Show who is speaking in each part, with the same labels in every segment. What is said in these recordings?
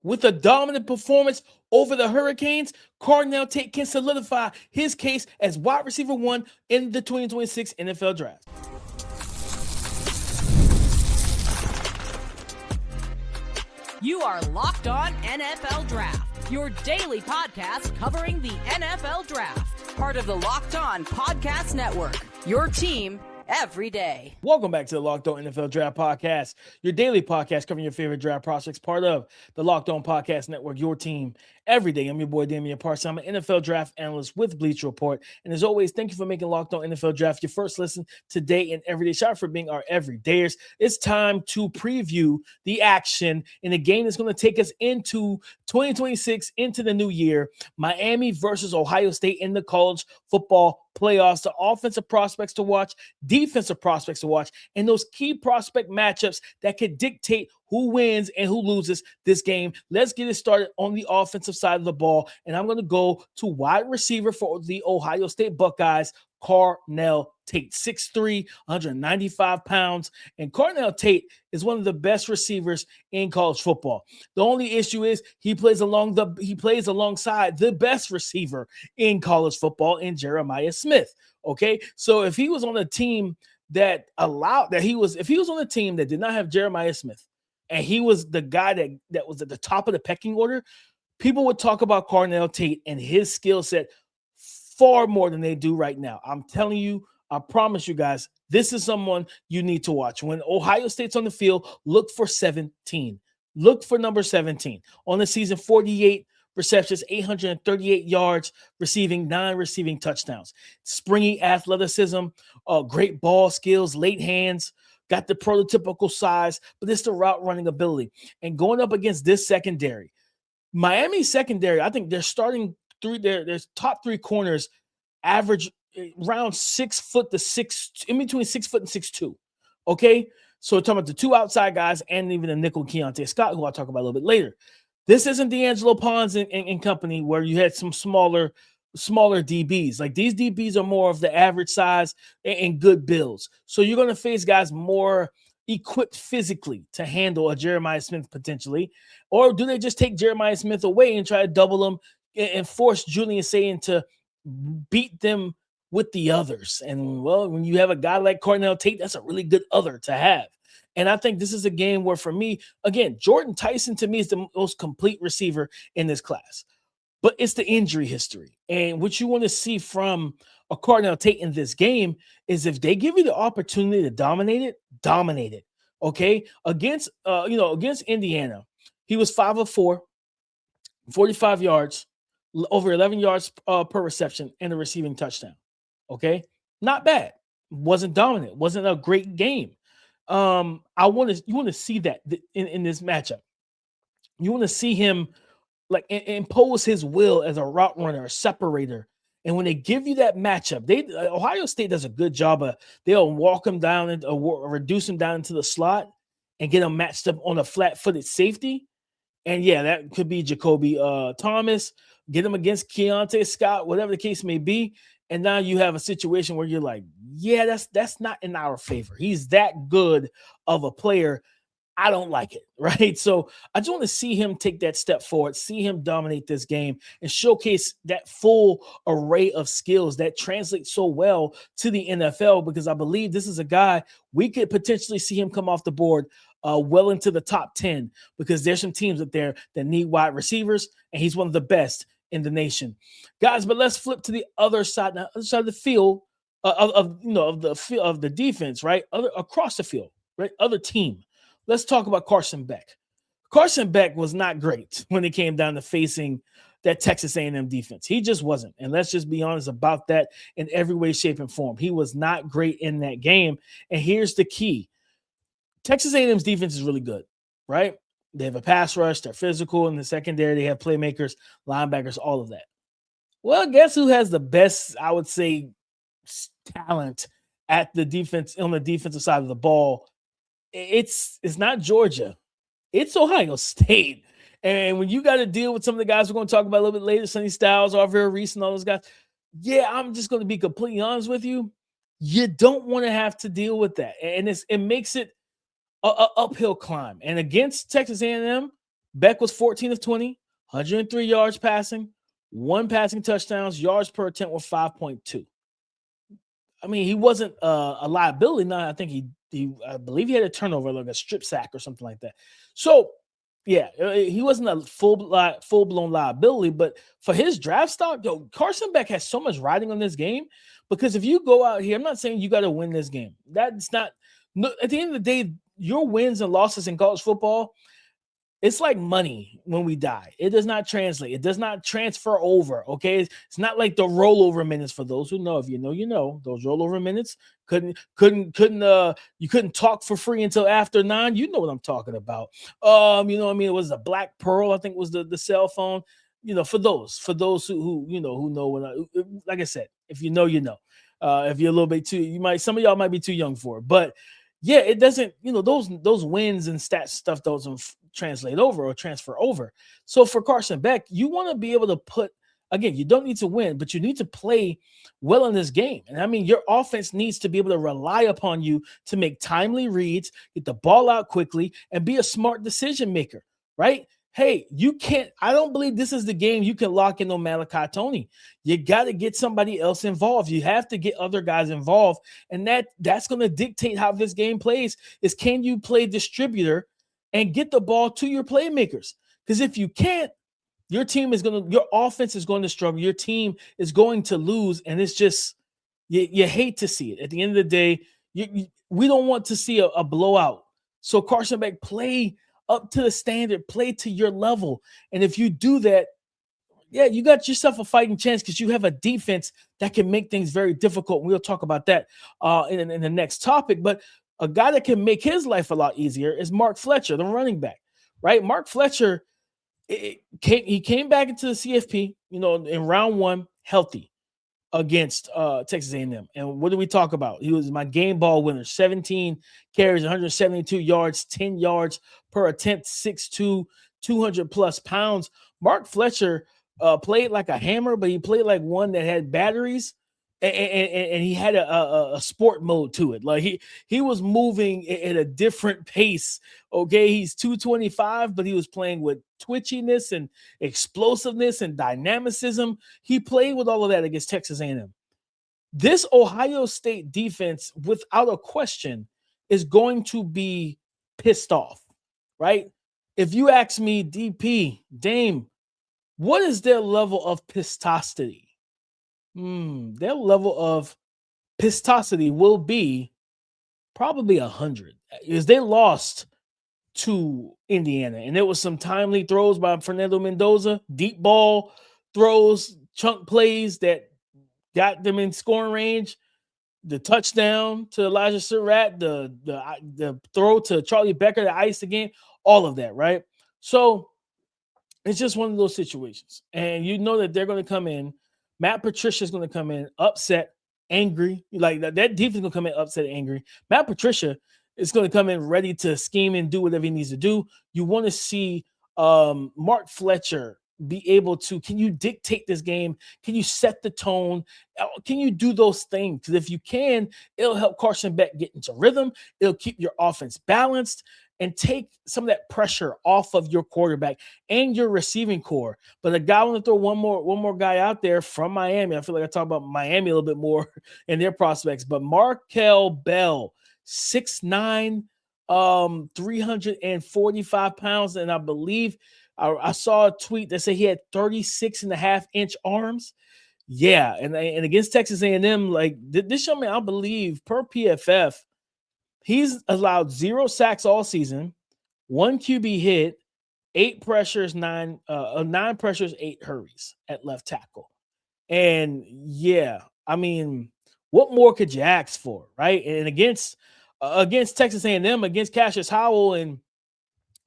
Speaker 1: With a dominant performance over the Hurricanes, Carnell Tate can solidify his case as wide receiver 1 in the 2026 NFL Draft.
Speaker 2: You are Locked On NFL Draft, your daily podcast covering the NFL Draft. Part of the Locked On Podcast Network, your team every day.
Speaker 1: Welcome back to the Locked On NFL Draft Podcast, your daily podcast covering your favorite draft prospects, part of the Locked On Podcast Network, your team every day. I'm your boy, Damian Parson. I'm an NFL draft analyst with Bleacher Report. And as always, thank you for making Locked On NFL Draft your first listen today and every day. Shout out for being our everydayers. It's time to preview the action in a game that's going to take us into 2026, into the new year. Miami versus Ohio State in the college football playoffs. The offensive prospects to watch, defensive prospects to watch, and those key prospect matchups that could dictate who wins and who loses this game. Let's get it started on the offensive side of the ball, and I'm going to go to wide receiver for the Ohio State Buckeyes, Carnell Tate, 6'3", 195 pounds, and Carnell Tate is one of the best receivers in college football. The only issue is he plays alongside the best receiver in college football in Jeremiah Smith. Okay, so if he was on a team if he was on a team that did not have Jeremiah Smith, and he was the guy that was at the top of the pecking order, people would talk about Carnell Tate and his skill set far more than they do right now. I'm telling you, I promise you guys, this is someone you need to watch. When Ohio State's on the field, look for 17. Look for number 17. On the season, 48 receptions, 838 yards, receiving 9 receiving touchdowns. Springy athleticism, great ball skills, late hands, got the prototypical size, but it's the route running ability. And going up against this secondary, Miami secondary, I think they're starting their top 3 corners average around 6 foot to 6, in between 6 foot and 6'2". Okay, so we're talking about the 2 outside guys and even the nickel Keonte Scott, who I'll talk about a little bit later. This isn't D'Angelo Pons and company where you had some smaller DBs. Like, these DBs are more of the average size and good builds. So you're going to face guys more equipped physically to handle a Jeremiah Smith potentially, or do they just take Jeremiah Smith away and try to double him and force Julian Sayin to beat them with the others? And, well, when you have a guy like Carnell Tate, that's a really good other to have. And I think this is a game where, for me, again, Jordan Tyson to me is the most complete receiver in this class. But it's the injury history. And what you want to see from a Carnell Tate in this game is if they give you the opportunity to dominate it. Okay? Against Indiana, he was 5 of 4, 45 yards, over 11 yards per reception, and a receiving touchdown. Okay? Not bad. Wasn't dominant. Wasn't a great game. You want to see that in this matchup. You want to see him like impose his will as a route runner, a separator. And when they give you that matchup, Ohio State does a good job of, they'll walk him down or reduce him down into the slot and get him matched up on a flat-footed safety. And yeah, that could be Jakobe Thomas, get him against Keonte Scott, whatever the case may be. And now you have a situation where you're like, yeah, that's not in our favor. He's that good of a player. I don't like it, right? So I just want to see him take that step forward, see him dominate this game, and showcase that full array of skills that translate so well to the NFL, because I believe this is a guy we could potentially see him come off the board well into the top 10, because there's some teams up there that need wide receivers, and he's one of the best in the nation, guys. But let's flip to the other side of the field of the defense, right? Across the field, right? Other team. Let's talk about Carson Beck. Carson Beck was not great when it came down to facing that Texas A&M defense. He just wasn't. And let's just be honest about that in every way, shape, and form. He was not great in that game. And here's the key. Texas A&M's defense is really good, right? They have a pass rush. They're physical. In the secondary, they have playmakers, linebackers, all of that. Well, guess who has the best, I would say, talent at the defense, on the defensive side of the ball? It's not Georgia. It's Ohio State. And when you got to deal with some of the guys we're going to talk about a little bit later, Sonny Styles, Arvell Reese, and all those guys, yeah, I'm just going to be completely honest with you. You don't want to have to deal with that. And it makes it an uphill climb. And against Texas A&M, Beck was 14 of 20, 103 yards passing, 1 passing touchdowns, yards per attempt were 5.2. I mean, he wasn't a liability. No, I think I believe he had a turnover, like a strip sack or something like that. So, yeah, he wasn't a full-blown liability, but for his draft stock, Carson Beck has so much riding on this game, because if you go out here, I'm not saying you got to win this game. That's not – at the end of the day, your wins and losses in college football, it's like money when we die. It does not translate. It does not transfer over, okay? It's not like the rollover minutes. For those who know, if you know, you know. Those rollover minutes you couldn't talk for free until after 9. You know what I'm talking about. You know what I mean? It was a Black Pearl, I think was the cell phone. You know, for those who know what like I said, if you know, you know. If you're a little bit too, some of y'all might be too young for it, but yeah, it doesn't, those wins and stats stuff doesn't translate over or transfer over. So for Carson Beck, you want to be able to again, you don't need to win, but you need to play well in this game. And I mean, your offense needs to be able to rely upon you to make timely reads, get the ball out quickly, and be a smart decision maker, right? Hey, I don't believe this is the game you can lock in on Malachi Tony. You got to get somebody else involved. You have to get other guys involved. And that's going to dictate how this game plays, is can you play distributor and get the ball to your playmakers? Because if you can't, your offense is going to struggle. Your team is going to lose. And it's just, you hate to see it. At the end of the day, we don't want to see a blowout. So Carson Beck, play up to the standard, play to your level. And if you do that, yeah, you got yourself a fighting chance, because you have a defense that can make things very difficult. We'll talk about that in the next topic. But a guy that can make his life a lot easier is Mark Fletcher, the running back, right? Mark Fletcher, he came back into the CFP, in round 1, healthy, against Texas A&M. And what do we talk about? He was my game ball winner. 17 carries, 172 yards, 10 yards per attempt, 6'2", 200-plus pounds. Mark Fletcher played like a hammer, but he played like one that had batteries, and he had a sport mode to it. Like he was moving at a different pace. Okay, he's 225, but he was playing with twitchiness and explosiveness and dynamicism. He played with all of that against Texas A&M. This Ohio State defense, without a question, is going to be pissed off, right? If you ask me, DP, Dame, what is their level of pistosity? Their level of pistosity will be probably 100, because they lost to Indiana, and there was some timely throws by Fernando Mendoza, deep ball throws, chunk plays that got them in scoring range. The touchdown to Elijah Surratt, the throw to Charlie Becker, the ice again, all of that, right? So it's just one of those situations, and you know that they're going to come in. Matt Patricia is going to come in upset, angry. Like that defense is going to come in upset, angry. Matt Patricia is going to come in ready to scheme and do whatever he needs to do. You want to see Mark Fletcher be able to, can you dictate this game? Can you set the tone? Can you do those things? Because if you can, it'll help Carson Beck get into rhythm. It'll keep your offense balanced and take some of that pressure off of your quarterback and your receiving core. But a guy, I want to throw one more guy out there from Miami. I feel like I talk about Miami a little bit more in their prospects, but Markell Bell, 6'9", 345 pounds. And I believe I saw a tweet that said he had 36.5-inch arms. Yeah. And against Texas A&M, like this young man, I believe per PFF, he's allowed 0 sacks all season, 1 QB hit, 8 pressures, 9 pressures, 8 hurries at left tackle. And yeah, I mean, what more could you ask for, right? And against Texas A&M, against Cassius Howell, and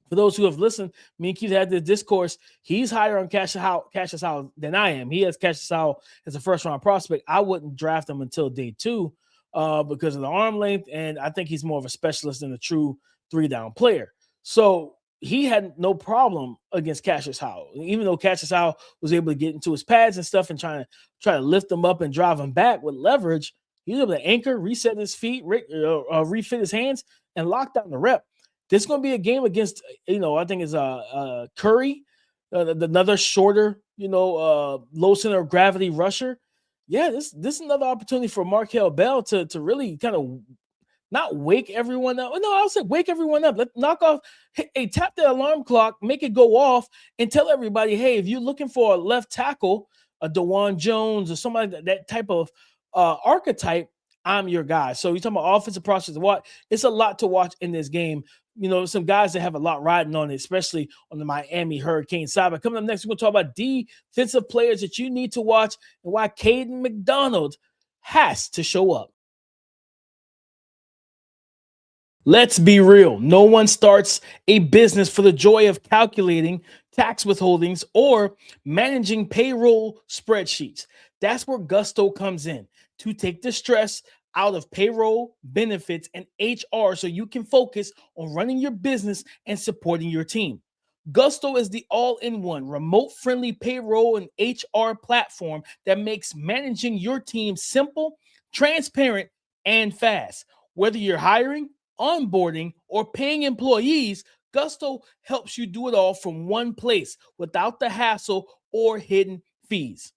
Speaker 1: for those who have listened, me and Keith had this discourse. He's higher on Cassius Howell than I am. He has Cassius Howell as a first-round prospect. I wouldn't draft him until day 2 because of the arm length, and I think he's more of a specialist than a true 3-down player. So he had no problem against Cassius Howell, even though Cassius Howell was able to get into his pads and stuff and try to lift him up and drive him back with leverage. He was able to anchor, reset his feet, refit his hands, and lock down the rep. This is going to be a game against, I think it's Curry, another shorter, low center of gravity rusher. Yeah, this is another opportunity for Markell Bell to really kind of not wake everyone up. No, I'll say wake everyone up. Knock off, hey, tap the alarm clock, make it go off, and tell everybody, hey, if you're looking for a left tackle, a DeJuan Jones or somebody that type of archetype, I'm your guy. So you're talking about offensive process. What? It's a lot to watch in this game. Some guys that have a lot riding on it, especially on the Miami Hurricane side. But coming up next, we're going to talk about defensive players that you need to watch and why Kayden McDonald has to show up. Let's be real. No one starts a business for the joy of calculating tax withholdings or managing payroll spreadsheets. That's where Gusto comes in to take the stress out of payroll, benefits, and HR so you can focus on running your business and supporting your team. Gusto is the all-in-one remote-friendly payroll and HR platform that makes managing your team simple, transparent, and fast. Whether you're hiring, onboarding, or paying employees, Gusto helps you do it all from one place without the hassle or hidden fees.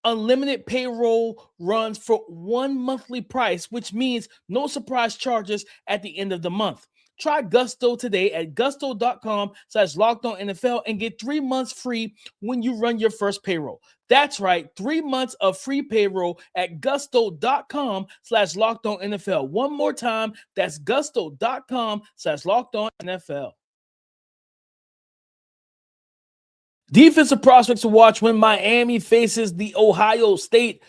Speaker 1: Unlimited payroll runs for one monthly price, which means no surprise charges at the end of the month. Try Gusto today at gusto.com/LockedOnNFL and get 3 months free when you run your first payroll. That's right, 3 months of free payroll at gusto.com/LockedOnNFL. One more time, that's gusto.com/LockedOnNFL. Defensive prospects to watch when Miami faces the Ohio State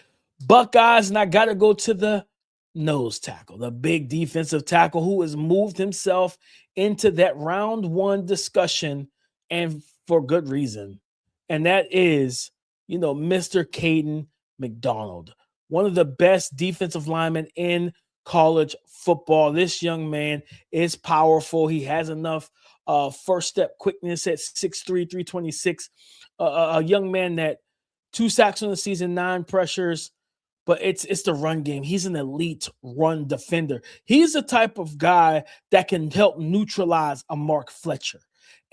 Speaker 1: Buckeyes, and I got to go to the nose tackle, the big defensive tackle who has moved himself into that round one discussion, and for good reason. And that is, Mr. Kayden McDonald, one of the best defensive linemen in college football. This young man is powerful. He has enough first step quickness at 6'3", 326. A young man that 2 sacks on the season, 9 pressures. But it's the run game. He's an elite run defender. He's the type of guy that can help neutralize a Mark Fletcher.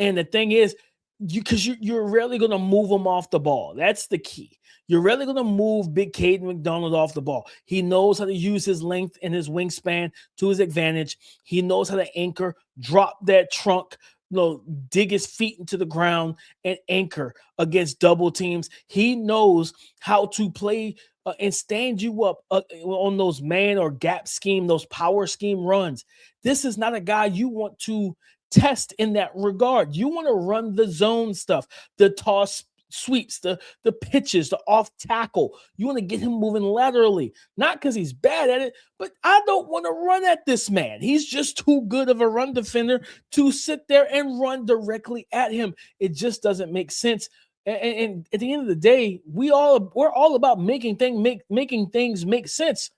Speaker 1: And the thing is, you're rarely going to move him off the ball. That's the key. You're rarely going to move big Kayden McDonald off the ball. He knows how to use his length and his wingspan to his advantage. He knows how to anchor, drop that trunk, dig his feet into the ground and anchor against double teams. He knows how to play and stand you up on those man or gap scheme, those power scheme runs. This is not a guy you want to test in that regard. You want to run the zone stuff, the toss sweeps, the pitches, the off tackle. You want to get him moving laterally, not because he's bad at it, but I don't want to run at this man. He's just too good of a run defender to sit there and run directly at him. It just doesn't make sense. And at the end of the day, we're all about making things make sense.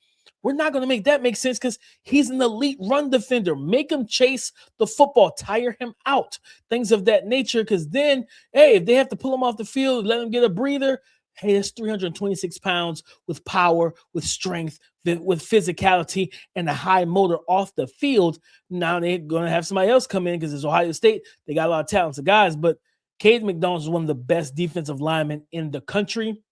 Speaker 1: We're not going to make that make sense because he's an elite run defender. Make him chase the football, tire him out, things of that nature. Because then, hey, if they have to pull him off the field, let him get a breather. Hey, that's 326 pounds with power, with strength, with physicality, and a high motor off the field. Now they're going to have somebody else come in because it's Ohio State. They got a lot of talented guys, but Kayden McDonald is one of the best defensive linemen in the country.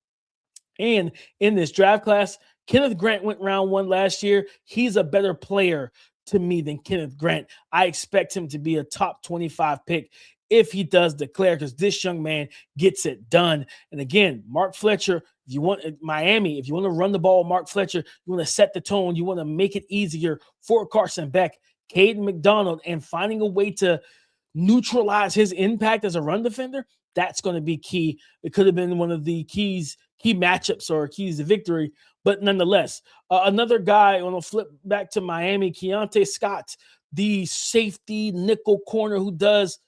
Speaker 1: And in this draft class, Kenneth Grant went round 1 last year. He's a better player to me than Kenneth Grant. I expect him to be a top 25 pick if he does declare, because this young man gets it done. And again, Mark Fletcher, if you want Miami, if you want to run the ball with Mark Fletcher, you want to set the tone, you want to make it easier for Carson Beck, Kayden McDonald, and finding a way to neutralize his impact as a run defender, that's going to be key. It could have been one of the key matchups or keys to victory, but nonetheless, another guy, I want to flip back to Miami, Keonte Scott, the safety nickel corner who does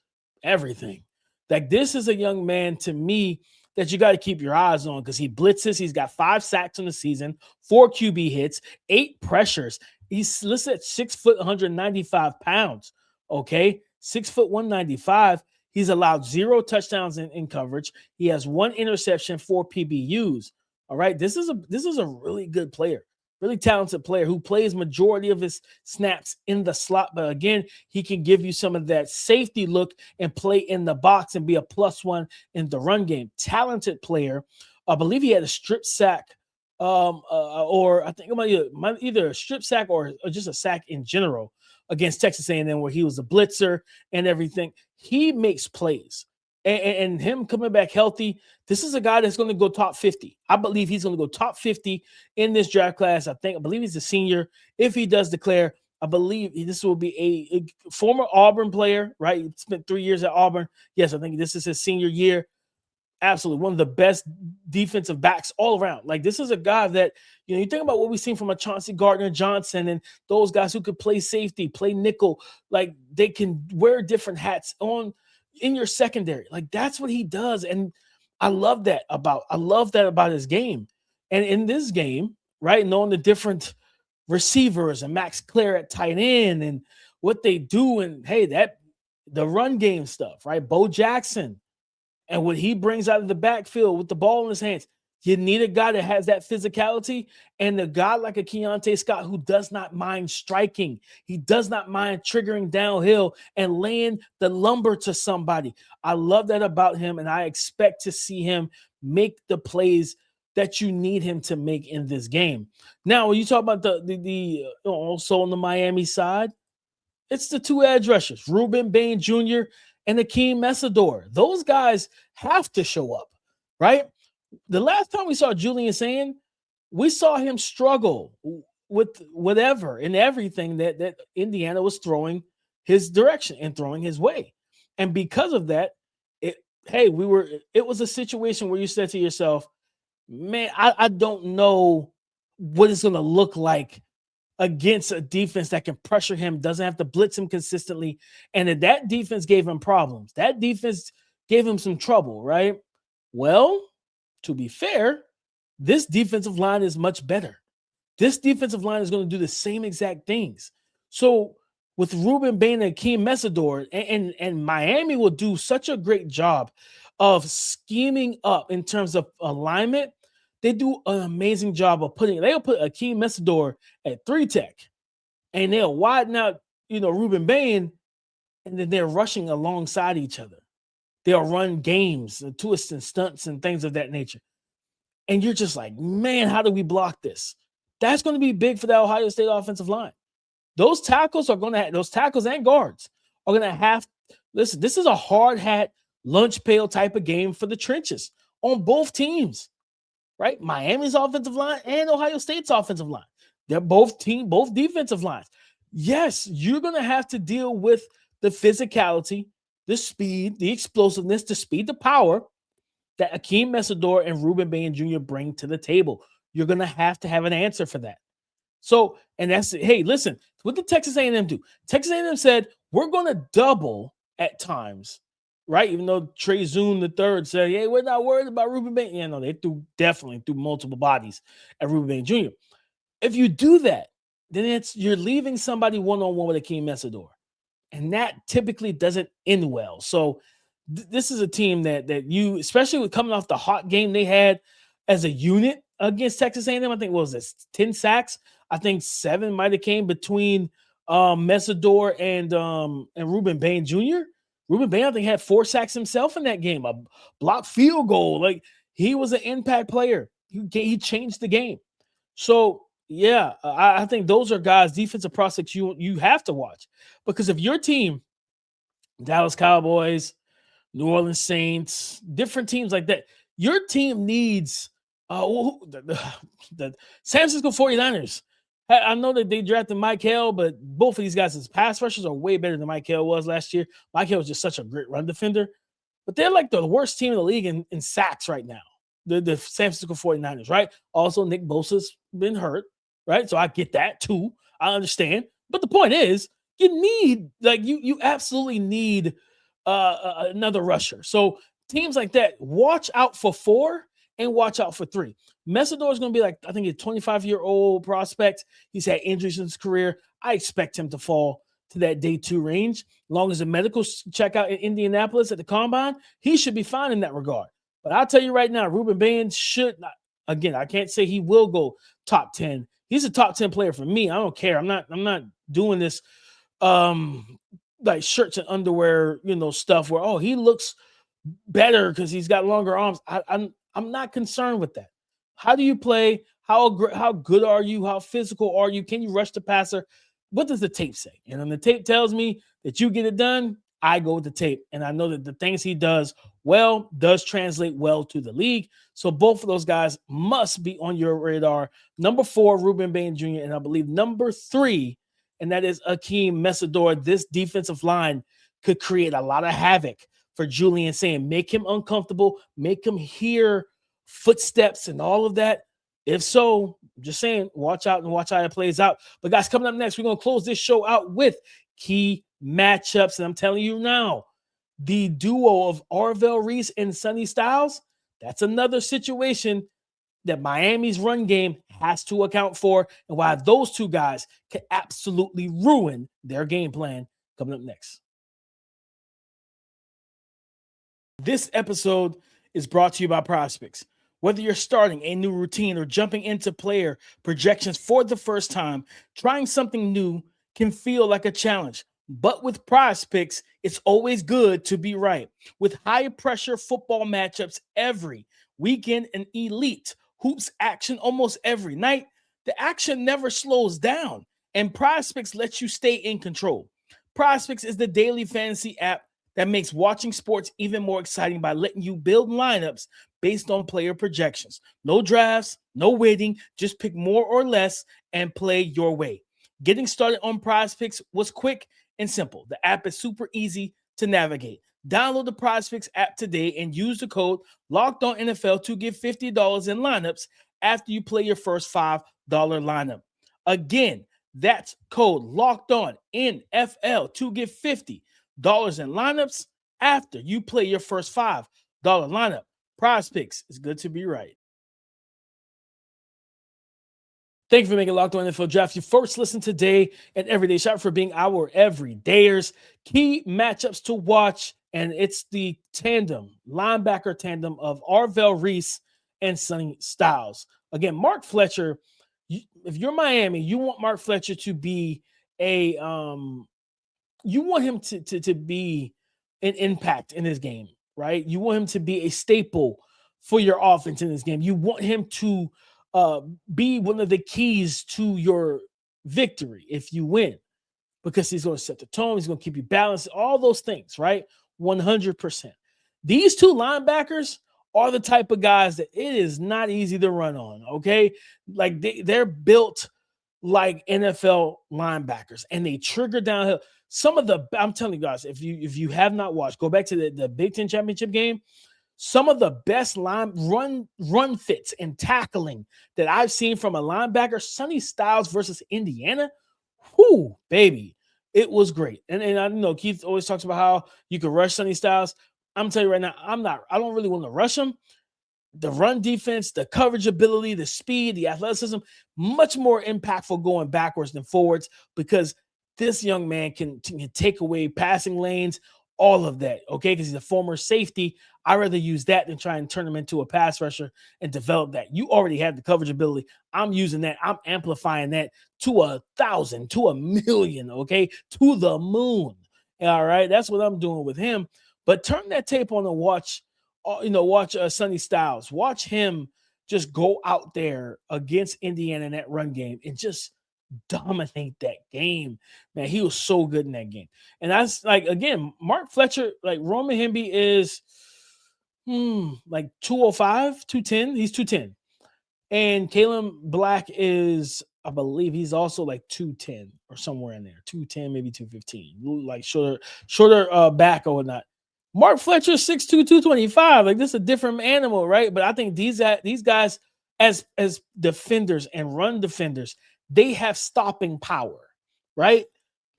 Speaker 1: everything. Like, this is a young man to me that you got to keep your eyes on because he blitzes. He's got 5 sacks in the season, 4 QB hits, 8 pressures. He's listed at 6 foot, 195 pounds. Okay. 6 foot, 195. He's allowed 0 touchdowns in coverage. He has 1 interception, 4 PBUs. All right. This is a really good player. Really talented player who plays majority of his snaps in the slot. But again, he can give you some of that safety look and play in the box and be a +1 in the run game. Talented player. I believe he had a strip sack, or I think it might either a strip sack or just a sack in general against Texas A&M, where he was a blitzer and everything. He makes plays. And him coming back healthy, this is a guy that's going to go top 50. I believe he's going to go top 50 in this draft class. I believe he's a senior. If he does declare, I believe this will be a former Auburn player, right? He spent 3 years at Auburn. Yes, I think this is his senior year. Absolutely. One of the best defensive backs all around. Like, this is a guy that, you think about what we've seen from a Chauncey Gardner-Johnson and those guys who could play safety, play nickel. Like, they can wear different hats in your secondary. Like, that's what he does. And I love that about his game. And in this game, right, knowing the different receivers and Max Clare at tight end and what they do, and hey, the run game stuff, right? Bo Jackson and what he brings out of the backfield with the ball in his hands. You need a guy that has that physicality, and a guy like a Keionte Scott who does not mind striking. He does not mind triggering downhill and laying the lumber to somebody. I love that about him, and I expect to see him make the plays that you need him to make in this game. Now, when you talk about the also on the Miami side, it's the two edge rushers, Rueben Bain Jr. and Akheem Mesidor. Those guys have to show up, right? The last time we saw Julian Sayin, we saw him struggle with whatever and everything that Indiana was throwing his direction and throwing his way. And because of that, it was a situation where you said to yourself, man, I don't know what it's going to look like against a defense that can pressure him, doesn't have to blitz him consistently. And that defense gave him problems. That defense gave him some trouble, right? Well, to be fair, this defensive line is much better. This defensive line is going to do the same exact things. So with Rueben Bain and Akheem Mesidor, and Miami will do such a great job of scheming up in terms of alignment. They do an amazing job of they'll put Akheem Mesidor at 3-tech, and they'll widen out, Rueben Bain, and then they're rushing alongside each other. They'll run games, twists and stunts and things of that nature. And you're just like, man, how do we block this? That's going to be big for the Ohio State offensive line. Those tackles and guards are going to have, listen, this is a hard hat, lunch pail type of game for the trenches on both teams, right? Miami's offensive line and Ohio State's offensive line. They're both defensive lines. Yes, you're going to have to deal with the physicality, the speed, the explosiveness, the speed, the power that Akheem Mesidor and Rueben Bain Jr. bring to the table. You're going to have an answer for that. So, and that's, hey, listen, what did Texas A&M do? Texas A&M said, we're going to double at times, right? Even though Trey Zoon III said, hey, we're not worried about Rueben Bain. Yeah, no, they definitely threw multiple bodies at Rueben Bain Jr. If you do that, then you're leaving somebody one-on-one with Akheem Mesidor. And that typically doesn't end well. So this is a team that you, especially with coming off the hot game they had as a unit against Texas A&M, I think, what was this, 10 sacks? I think 7 might have came between Mesidor and Rueben Bain Jr. Rueben Bain, I think, had 4 sacks himself in that game, a blocked field goal. Like, he was an impact player. He changed the game. So, yeah, I think those are guys, defensive prospects you have to watch. Because if your team, Dallas Cowboys, New Orleans Saints, different teams like that, your team needs the San Francisco 49ers. I know that they drafted Markel, but both of these guys as pass rushers are way better than Markel was last year. Markel was just such a great run defender. But they're like the worst team in the league in sacks right now, the San Francisco 49ers, right? Also, Nick Bosa's been hurt, right? So I get that too. I understand. But the point is, you absolutely need another rusher. So teams like that, watch out for 4 and watch out for 3. Mesidor is going to be like, I think, a 25-year-old prospect. He's had injuries in his career. I expect him to fall to that day 2 range. As long as the medicals check out in Indianapolis at the Combine, he should be fine in that regard. But I'll tell you right now, Rueben Bain should not. Again, I can't say he will go top 10 He's a top 10 player for me. I don't care. I'm not doing this like shirts and underwear, stuff where, oh, he looks better because he's got longer arms. I'm not concerned with that. How do you play? How good are you? How physical are you? Can you rush the passer? What does the tape say? And when the tape tells me that you get it done, I go with the tape. And I know that the things he does well does translate well to the league. So both of those guys must be on your radar. Number 4, Rueben Bain Jr., and I believe number 3, and that is Akheem Mesidor. This defensive line could create a lot of havoc for Julian, saying make him uncomfortable, make him hear footsteps and all of that. If so, just saying, watch out and watch how it plays out. But guys, coming up next, we're going to close this show out with key matchups. And I'm telling you now, the duo of Arvell Reese and Sonny Styles, that's another situation that Miami's run game has to account for, and why those two guys can absolutely ruin their game plan. Coming up next. This episode is brought to you by Prospects. Whether you're starting a new routine or jumping into player projections for the first time, trying something new can feel like a challenge. But with Prospects, it's always good to be right. With high-pressure football matchups every weekend and elite hoops action almost every night, the action never slows down, and Prospects lets you stay in control. Prospects is the daily fantasy app that makes watching sports even more exciting by letting you build lineups based on player projections. No drafts, no waiting, just pick more or less and play your way. Getting started on Prospects was quick and simple. The app is super easy to navigate. Download the Prospects app today and use the code LOCKEDONNFL to get $50 in lineups after you play your first $5 lineup. Again, that's code LOCKEDONNFL to get $50 in lineups after you play your first $5 lineup. Prospects is good to be right. Thank you for making Locked On NFL Draft your first listen today and everyday shot, for being our everydayers. Key matchups to watch, and it's the linebacker tandem of Arvell Reese and Sonny Styles. Again, Mark Fletcher, if you're Miami, you want Mark Fletcher to be you want him to be an impact in this game, right? You want him to be a staple for your offense in this game. You want him to be one of the keys to your victory if you win, because he's going to set the tone. He's going to keep you balanced, all those things, right? 100%. These two linebackers are the type of guys that it is not easy to run on, okay? Like they're built like NFL linebackers, and they trigger downhill. I'm telling you guys, if you have not watched, go back to the Big Ten championship game. Some of the best run fits and tackling that I've seen from a linebacker, Sonny Styles versus Indiana. Whoo, baby. It was great. And I know Keith always talks about how you can rush Sonny Styles. I'm telling you right now, I don't really want to rush him. The run defense, the coverage ability, the speed, the athleticism, much more impactful going backwards than forwards, because this young man can take away passing lanes, all of that, okay? Because he's a former safety. I'd rather use that than try and turn him into a pass rusher and develop that. You already have the coverage ability. I'm using that. I'm amplifying that to 1,000, to 1,000,000, okay? To the moon. All right? That's what I'm doing with him. But turn that tape on and watch Sonny Styles. Watch him just go out there against Indiana in that run game and just dominate that game. Man, he was so good in that game. And that's like, again, Mark Fletcher, like Roman Hemby is like 205, 210. He's 210. And Kalen Black is, I believe he's also like 210 or somewhere in there. 210, maybe 215. Like shorter back or whatnot. Mark Fletcher, 6'2", 225. Like, this is a different animal, right? But I think these guys as defenders and run defenders, they have stopping power, right?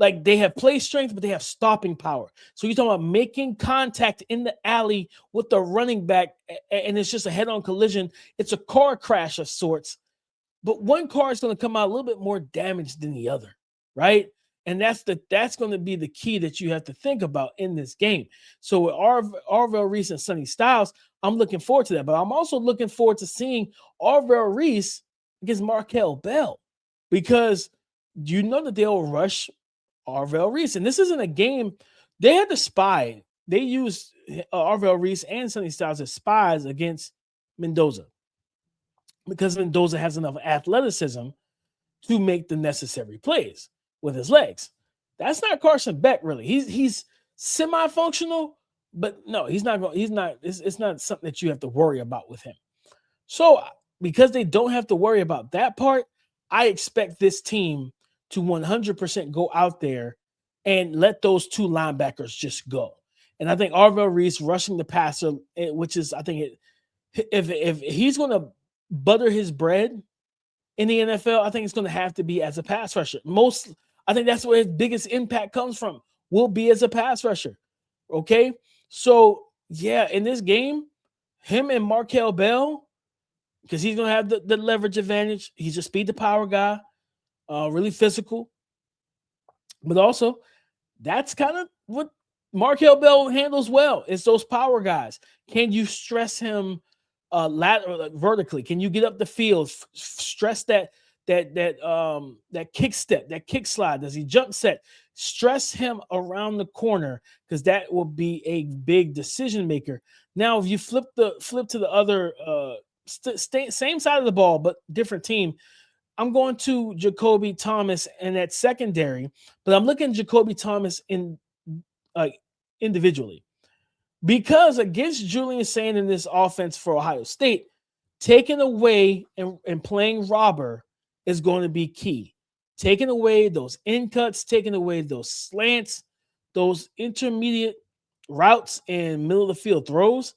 Speaker 1: Like, they have play strength, but they have stopping power. So you're talking about making contact in the alley with the running back, and it's just a head-on collision. It's a car crash of sorts, but one car is going to come out a little bit more damaged than the other, right? And that's going to be the key that you have to think about in this game. So with Arvell Reese and Sonny Styles, I'm looking forward to that. But I'm also looking forward to seeing Arvell Reese against Markell Bell. because you know that they'll rush Arvell Reese. And this isn't a game. They had to spy. They used Arvell Reese and Sonny Styles as spies against Mendoza because Mendoza has enough athleticism to make the necessary plays with his legs. That's not Carson Beck, really. He's semi-functional, but no, he's not. It's not something that you have to worry about with him. So because they don't have to worry about that part, I expect this team to 100% go out there and let those two linebackers just go. And I think Arvell Reese rushing the passer, which is, I think, if he's going to butter his bread in the NFL, I think it's going to have to be as a pass rusher. I think that's where his biggest impact comes from, will be as a pass rusher. Okay? So, yeah, in this game, him and Markell Bell, because he's going to have the leverage advantage. He's a speed to power guy, really physical. But also, that's kind of what Markell Bell handles well. It's those power guys. Can you stress him vertically? Can you get up the field, stress that kick step, that kick slide? Does he jump set? Stress him around the corner, because that will be a big decision maker. Now, if you flip to the other same side of the ball but different team, I'm going to Jakobe Thomas and that secondary, but I'm looking at Jakobe Thomas individually, because against Julian Sayin in this offense for Ohio State, taking away and playing robber is going to be key. Taking away those in cuts, taking away those slants, those intermediate routes and middle of the field throws,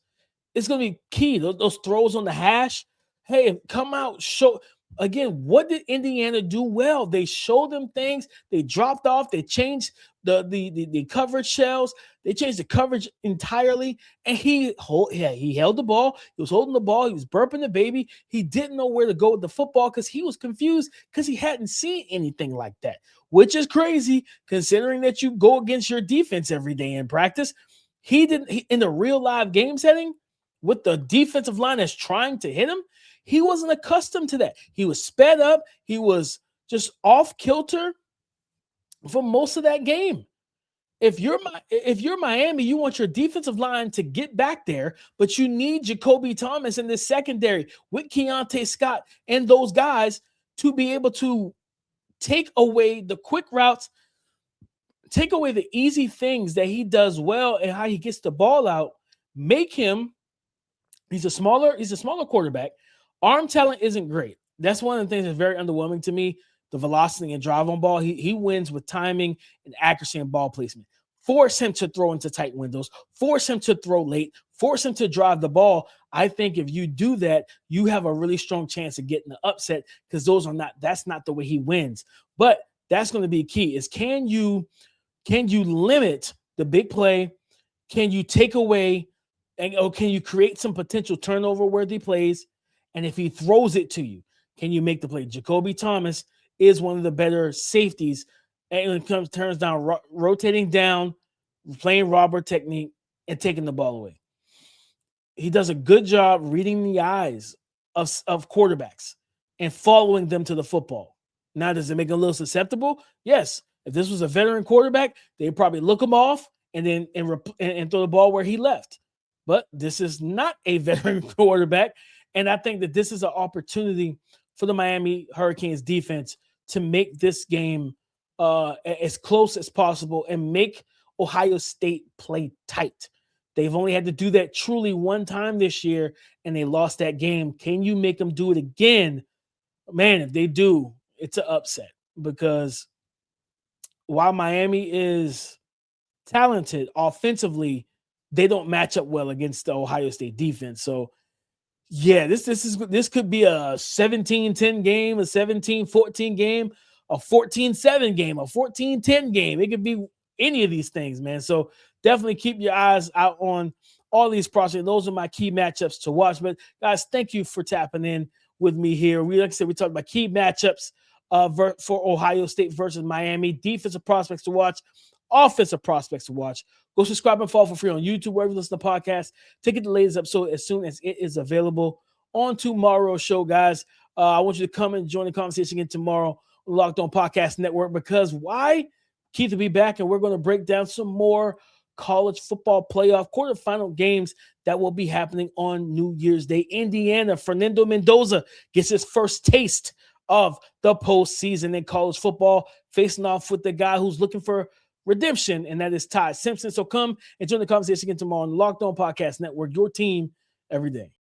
Speaker 1: it's going to be key. Those throws on the hash. Hey, come out, show. Again, what did Indiana do well? They showed them things. They dropped off. They changed the coverage shells. They changed the coverage entirely. And he held the ball. He was holding the ball. He was burping the baby. He didn't know where to go with the football because he was confused because he hadn't seen anything like that, which is crazy considering that you go against your defense every day in practice. In the real live game setting with the defensive line that's trying to hit him, he wasn't accustomed to that. He was sped up. He was just off kilter for most of that game. If you're Miami, you want your defensive line to get back there, but you need Jakobe Thomas in this secondary with Keonte Scott and those guys to be able to take away the quick routes, take away the easy things that he does well and how he gets the ball out, make him he's a smaller quarterback. Arm talent isn't great. That's one of the things that's very underwhelming to me. The velocity and drive on ball. He wins with timing and accuracy and ball placement. Force him to throw into tight windows. Force him to throw late. Force him to drive the ball. I think if you do that, you have a really strong chance of getting the upset, because that's not the way he wins. But that's going to be key is can you limit the big play? Can you take away or can you create some potential turnover worthy plays? And if he throws it to you, can you make the play? Jakobe Thomas is one of the better safeties. And when it turns down, rotating down, playing robber technique, and taking the ball away. He does a good job reading the eyes of quarterbacks and following them to the football. Now, does it make him a little susceptible? Yes. If this was a veteran quarterback, they'd probably look him off and then and throw the ball where he left. But this is not a veteran quarterback. And I think that this is an opportunity for the Miami Hurricanes defense to make this game as close as possible and make Ohio State play tight. They've only had to do that truly one time this year, and they lost that game. Can you make them do it again? Man, if they do, it's an upset, because while Miami is talented offensively, they don't match up well against the Ohio State defense. So, yeah, this could be a 17-10 game, a 17-14 game, a 14-7 game, a 14-10 game. It could be any of these things, man. So definitely keep your eyes out on all these prospects. Those are my key matchups to watch. But guys, thank you for tapping in with me here. Like I said, we talked about key matchups for Ohio State versus Miami, defensive prospects to watch, offensive prospects to watch. Go subscribe and follow for free on YouTube, wherever you listen to podcasts. To get the latest episode as soon as it is available on tomorrow's show, guys. I want you to come and join the conversation again tomorrow on the Locked On Podcast Network. Because why? Keith will be back, and we're going to break down some more college football playoff quarterfinal games that will be happening on New Year's Day. Indiana, Fernando Mendoza gets his first taste of the postseason in college football, facing off with the guy who's looking for redemption, and that is Ty Simpson. So come and join the conversation again tomorrow on the Locked On Podcast Network, your team every day.